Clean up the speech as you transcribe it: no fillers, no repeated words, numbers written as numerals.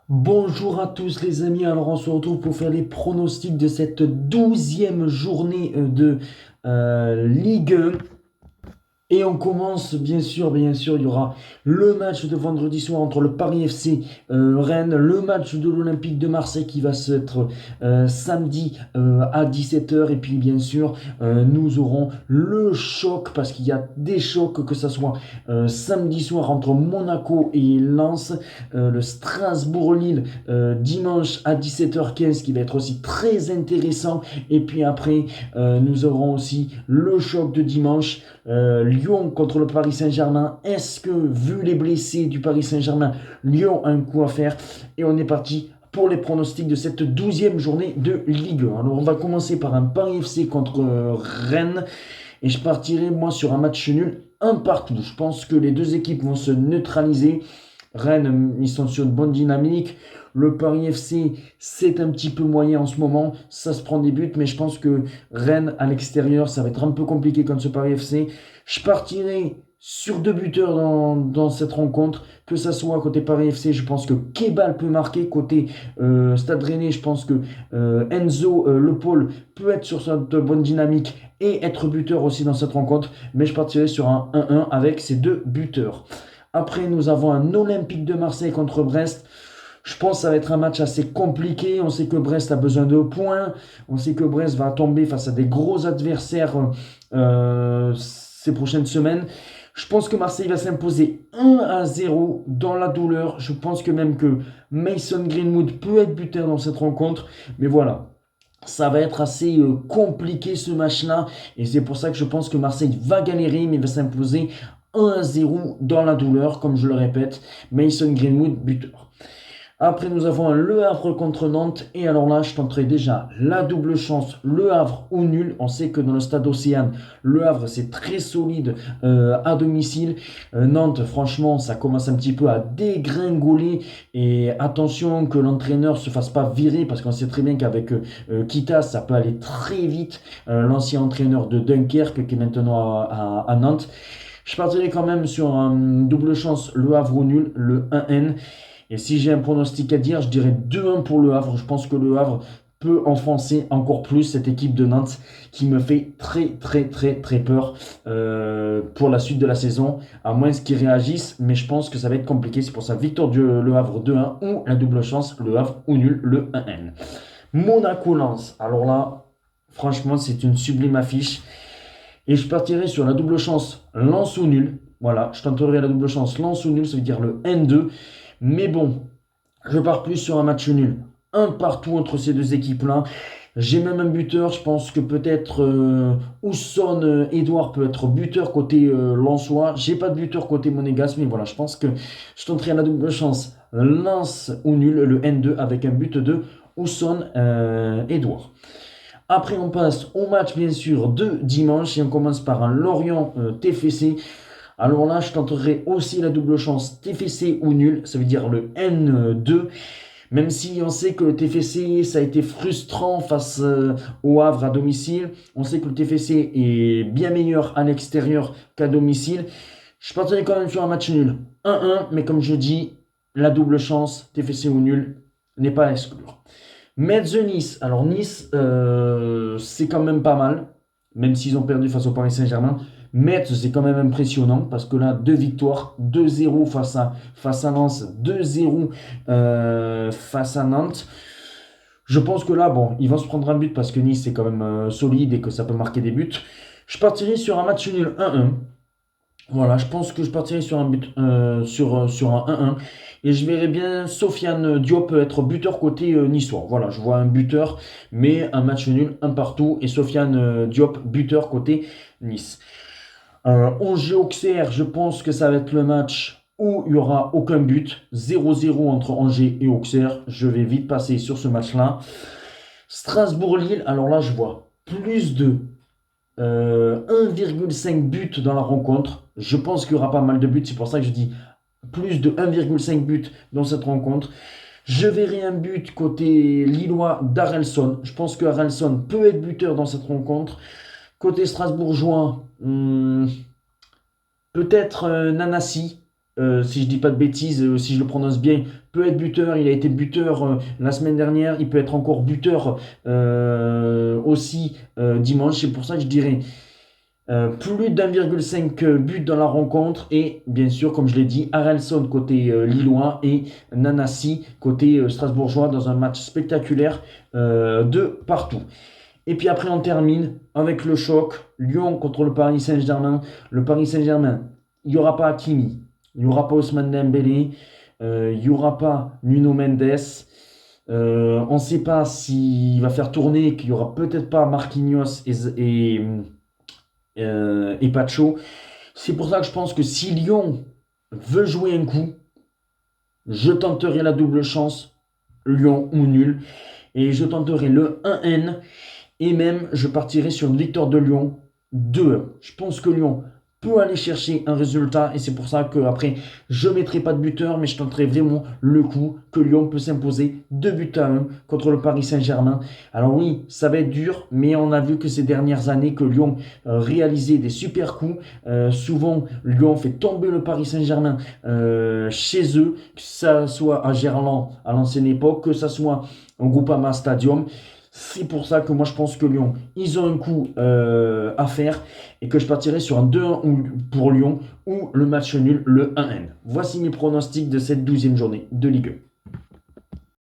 Bonjour à tous les amis, alors on se retrouve pour faire les pronostics de cette 12e journée de Ligue 1. Et on commence, bien sûr, il y aura le match de vendredi soir entre le Paris FC Rennes, le match de l'Olympique de Marseille qui va se être samedi à 17 h. Et puis, bien sûr, nous aurons le choc, parce qu'il y a des chocs, que ce soit samedi soir entre Monaco et Lens, le Strasbourg-Lille dimanche à 17 h 15 qui va être aussi très intéressant. Et puis après, nous aurons aussi le choc de dimanche. Lyon contre le Paris Saint-Germain. Est-ce que, vu les blessés du Paris Saint-Germain, Lyon a un coup à faire? Et on est parti pour les pronostics de cette 12e journée de Ligue 1. Alors on va commencer par un Paris FC contre Rennes. Et je partirai moi sur un match nul, un partout. Je pense que les deux équipes vont se neutraliser. Rennes, ils sont sur une bonne dynamique. Le Paris FC, c'est un petit peu moyen en ce moment. Ça se prend des buts, mais je pense que Rennes, à l'extérieur, ça va être un peu compliqué contre ce Paris FC. Je partirai sur deux buteurs dans cette rencontre, que ça soit côté Paris FC, je pense que Kebal peut marquer, côté Stade Rennais, je pense que Enzo Le Paul peut être sur cette bonne dynamique et être buteur aussi dans cette rencontre, mais je partirai sur un 1-1 avec ces deux buteurs. Après, nous avons un Olympique de Marseille contre Brest. Je pense que ça va être un match assez compliqué. On sait que Brest a besoin de points. On sait que Brest va tomber face à des gros adversaires ces prochaines semaines. Je pense que Marseille va s'imposer 1-0 dans la douleur. Je pense que même que Mason Greenwood peut être buteur dans cette rencontre. Mais voilà, ça va être assez compliqué ce match-là. Et c'est pour ça que je pense que Marseille va galérer, mais va s'imposer 1-0 dans la douleur, comme je le répète. Mason Greenwood, buteur. Après, nous avons un Le Havre contre Nantes. Et alors là, je tenterai déjà la double chance, Le Havre ou nul. On sait que dans le stade Océane, Le Havre, c'est très solide à domicile. Nantes, franchement, ça commence un petit peu à dégringoler. Et attention que l'entraîneur ne se fasse pas virer, parce qu'on sait très bien qu'avec Kita, ça peut aller très vite. L'ancien entraîneur de Dunkerque, qui est maintenant à Nantes. Je partirai quand même sur un double chance, Le Havre ou nul, le 1N. Et si j'ai un pronostic à dire, je dirais 2-1 pour Le Havre. Je pense que Le Havre peut enfoncer encore plus cette équipe de Nantes qui me fait très très très très peur pour la suite de la saison, à moins qu'ils réagissent, mais je pense que ça va être compliqué. C'est pour ça victoire du Le Havre 2-1 ou la double chance Le Havre ou nul le 1N. Monaco-Lens, alors là, franchement, c'est une sublime affiche. Et je partirai sur la double chance lance ou nul. Voilà, je tenterai la double chance lance ou nul, ça veut dire le N2. Mais bon, je pars plus sur un match nul. Un partout entre ces deux équipes-là. J'ai même un buteur. Je pense que peut-être Ousson Edouard peut être buteur côté Lensois. J'ai pas de buteur côté Monégasque, mais voilà, je pense que je tenterai la double chance lance ou nul, le N2, avec un but de Ousson Edouard. Après, on passe au match, bien sûr, de dimanche. Et on commence par un Lorient TFC. Alors là, je tenterai aussi la double chance TFC ou nul. Ça veut dire le N2. Même si on sait que le TFC, ça a été frustrant face au Havre à domicile. On sait que le TFC est bien meilleur à l'extérieur qu'à domicile. Je partirai quand même sur un match nul. 1-1, mais comme je dis, la double chance TFC ou nul n'est pas à exclure. Metz-Nice. Alors Nice, c'est quand même pas mal, même s'ils ont perdu face au Paris Saint-Germain. Metz, c'est quand même impressionnant, parce que là, deux victoires, 2-0 face à Lens, 2-0 face à Nantes. Je pense que là, bon, ils vont se prendre un but, parce que Nice, c'est quand même solide et que ça peut marquer des buts. Je partirai sur un match nul 1-1. Voilà, je pense que je partirai sur un but, sur un 1-1. Et je verrai bien Sofiane Diop être buteur côté niçois. Voilà, je vois un buteur, mais un match nul, un partout. Et Sofiane Diop, buteur côté Nice. Angers-Auxerre, je pense que ça va être le match où il n'y aura aucun but. 0-0 entre Angers et Auxerre. Je vais vite passer sur ce match-là. Strasbourg-Lille, alors là, je vois plus de 1,5 but dans la rencontre. Je pense qu'il y aura pas mal de buts. C'est pour ça que je dis plus de 1,5 but dans cette rencontre. Je verrai un but côté Lillois d'Arelson. Je pense que Arelson peut être buteur dans cette rencontre. Côté Strasbourgeois, peut-être Nanassi. si je dis pas de bêtises, si je le prononce bien, peut être buteur. Il a été buteur la semaine dernière. Il peut être encore buteur aussi dimanche. C'est pour ça que je dirais plus d'1,5 but dans la rencontre. Et bien sûr, comme je l'ai dit, Harrelson côté lillois et Nanassi côté strasbourgeois dans un match spectaculaire de partout. Et puis après, on termine avec le choc. Lyon contre le Paris Saint-Germain. Le Paris Saint-Germain, il n'y aura pas Hakimi, il n'y aura pas Ousmane Dembélé, il n'y aura pas Nuno Mendes. On ne sait pas s'il va faire tourner, qu'il n'y aura peut-être pas Marquinhos et Pacho. C'est pour ça que je pense que si Lyon veut jouer un coup, je tenterai la double chance, Lyon ou nul. Et je tenterai le 1N. Et même, je partirai sur une victoire de Lyon 2. Je pense que Lyon peut aller chercher un résultat. Et c'est pour ça qu'après, je ne mettrai pas de buteur, mais je tenterai vraiment le coup que Lyon peut s'imposer 2-1 contre le Paris Saint-Germain. Alors oui, ça va être dur, mais on a vu que ces dernières années, que Lyon réalisait des super coups. Souvent, Lyon fait tomber le Paris Saint-Germain chez eux, que ça soit à Gerland à l'ancienne époque, que ça soit au Groupama Stadium. C'est pour ça que moi je pense que Lyon, ils ont un coup à faire et que je partirai sur un 2-1 pour Lyon ou le match nul, le 1N. Voici mes pronostics de cette 12e journée de Ligue 1.